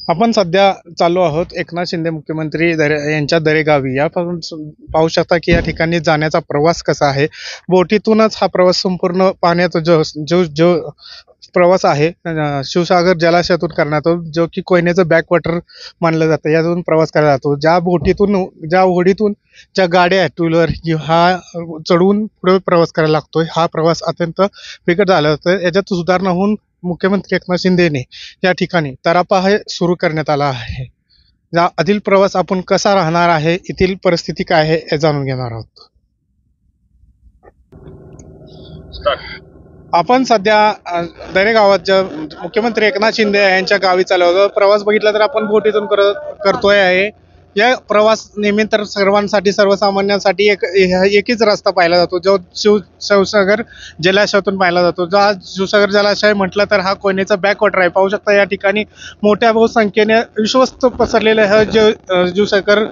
आपण सध्या चाललो आहोत एकनाथ शिंदे मुख्यमंत्री यांच्या दरेगावी. यापासून पाहू शकता की या ठिकाणी जाण्याचा प्रवास कसा आहे. बोटीतूनच हा प्रवास संपूर्ण पाण्यात जो जो जो प्रवास आहे शिवसागर जलाशयातून करण्यात येतो, जो की कोयनेचं बॅकवॉटर मानलं जातं. यातून प्रवास केला जातो. ज्या बोटीतून ज्या होडीतून ज्या गाड्या आहेत टू व्हीलर हा चढवून पुढे प्रवास करायला लागतोय. हा प्रवास अत्यंत बिकट झाला होता. याच्यात सुधारणा होऊन मुख्यमंत्री एकनाथ शिंदेने या ठिकाणी तरापा हे सुरू करण्यात आला आहे. या आधील प्रवास आपण कसा राहणार आहे, येथील परिस्थिती काय आहे हे जाणून घेणार आहोत. आपण सध्या दरेगावात मुख्यमंत्री एकनाथ शिंदे यांच्या गावी चाललो आहोत. प्रवास बघितला तर आपण बोटीतून करतोय आहे. या प्रवास नेहमी तर सर्वांसाठी सर्वसामान्यांसाठी एकच रस्ता पाहिला जातो, जो शिवसागर जलाशयातून पाहिला जातो. जो आज शिवसागर जलाशय म्हटलं तर हा कोयनेचा बॅकवॉटर आहे. पाहू शकता या ठिकाणी मोठ्या बहुसंख्येने विश्वस्त पसरलेलं हे जे शिवसागर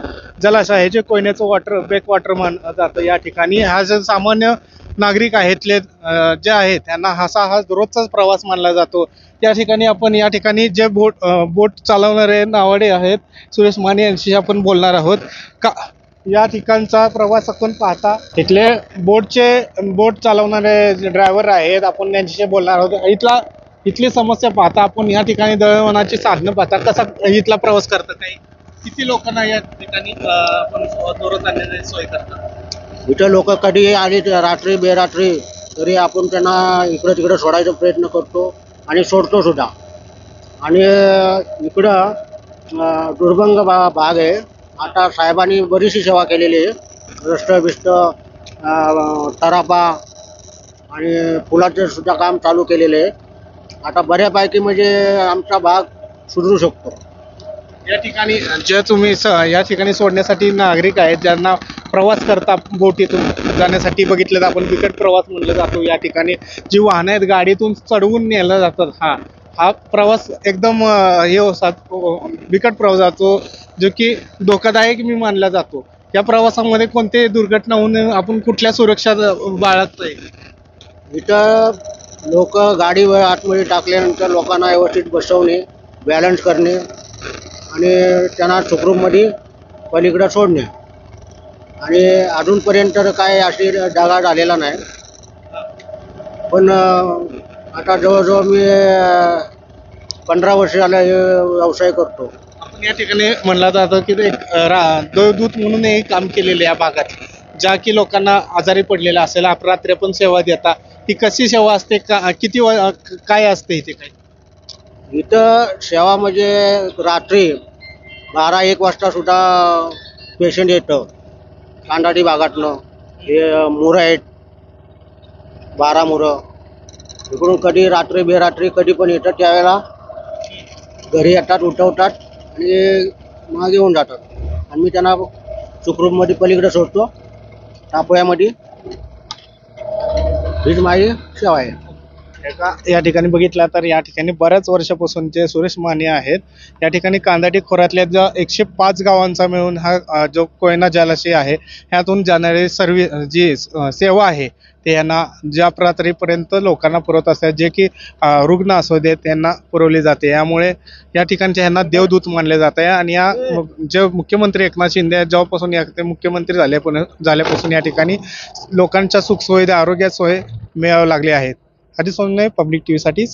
जलाशय आहे, जे कोयनेचं बॅकवॉटर मानलं जातं. या ठिकाणी हा जे सामान्य नागरिक आहेत जे आहेत त्यांना हा रोजचाच प्रवास मानला जातो. त्या ठिकाणी आपण या ठिकाणी जे बोट चालवणारे नावाडे आहेत सुरेश माने यांशी आपण बोलणार आहोत. या ठिकाणचा प्रवास आपण पाहता इथले बोट चालवणारे ड्रायव्हर आहेत, आपण त्यांच्याशी बोलणार आहोत. इथली समस्या पाहता आपण या ठिकाणी दळणवळणाची साधनं पाहता कसा इथला प्रवास करतात. काही किती लोकांना या ठिकाणी आपण दररोज आणण्याची सोय करतात. इथं लोक कधी आले रात्री बेरात्री तरी आपण त्यांना इकडं तिकडं सोडायचा प्रयत्न करतो आणि सोडतो सुद्धा. आणि इकडं दुर्गम भाग आहे. आता साहेबांनी बरीचशी सेवा केलेली आहे. रस्त तरापा आणि पुलाचं सुद्धा काम चालू केलेलं आहे. आता बऱ्यापैकी म्हणजे आमचा भाग सुधरू शकतो. या ठिकाणी जे तुम्ही या ठिकाणी सोडण्यासाठी नागरिक आहेत ज्यांना प्रवास करता बोटीतून जाण्यासाठी बघितलं तर आपण बिकट प्रवास म्हणलं जातो. या ठिकाणी जी वाहनं आहेत गाडीतून चढवून नेलं जातात. हा प्रवास एकदम बिकट प्रवास जातो, जो की धोकादायक मी मानला जातो. या प्रवासामध्ये कोणते दुर्घटना होऊन आपण कुठल्या सुरक्षा बाळगतोय. इथं लोक गाडीवर आतमध्ये टाकल्यानंतर लोकांना व्यवस्थित बसवणे, बॅलन्स करणे आणि त्यांना सुखरूपमध्ये पलीकडं सोडणे. आणि अजूनपर्यंत काय अशी जागा झालेला नाही. पण आता जवळजवळ मी 15 वर्ष झालं हे व्यवसाय करतो. आपण या ठिकाणी म्हणलं जातं की देवदूत म्हणून हे काम केलेलं या भागात, ज्या की लोकांना आजारी पडलेला असेल रात्री पण सेवा देता. ही कशी सेवा असते, किती काय असते इथे? काय इथं सेवा म्हणजे रात्री 12-1 वाजता सुद्धा पेशंट येतं कांदाडी भागातनं. हे मुरं आहेत 12 मुरं इकडून कधी रात्री बेरात्री कधी पण येतात. त्यावेळेला घरी येतात, उठवतात आणि मागे येऊन जातात. आणि मी त्यांना सुखरूपमध्ये पलीकडे सोडतो टापोळ्यामध्ये. हीच माझी सेवा आहे. या ठिकाणी बघितला तर या ठिकाणी बऱ्याच वर्षापासून जे सुरेश माने आहेत या ठिकाणी कांदाटी खोऱ्यातल्या ज्या 105 गावांचा मिळून हा जो कोयना जलाशय आहे ह्यातून जाणारी जी सेवा आहे ते यांना ज्या रात्रीपर्यंत लोकांना पुरवत असतात, जे की रुग्ण असू दे त्यांना पुरवली जाते. यामुळे या ठिकाणच्या ह्यांना देवदूत मानले जात आहे. आणि या जे मुख्यमंत्री एकनाथ शिंदे जेव्हापासून मुख्यमंत्री झाल्यापासून या ठिकाणी लोकांच्या सुखसुविधा आरोग्य सोय मिळावू लागली आहेत. आधी सोडणे पब्लिक टीव्हीसाठी.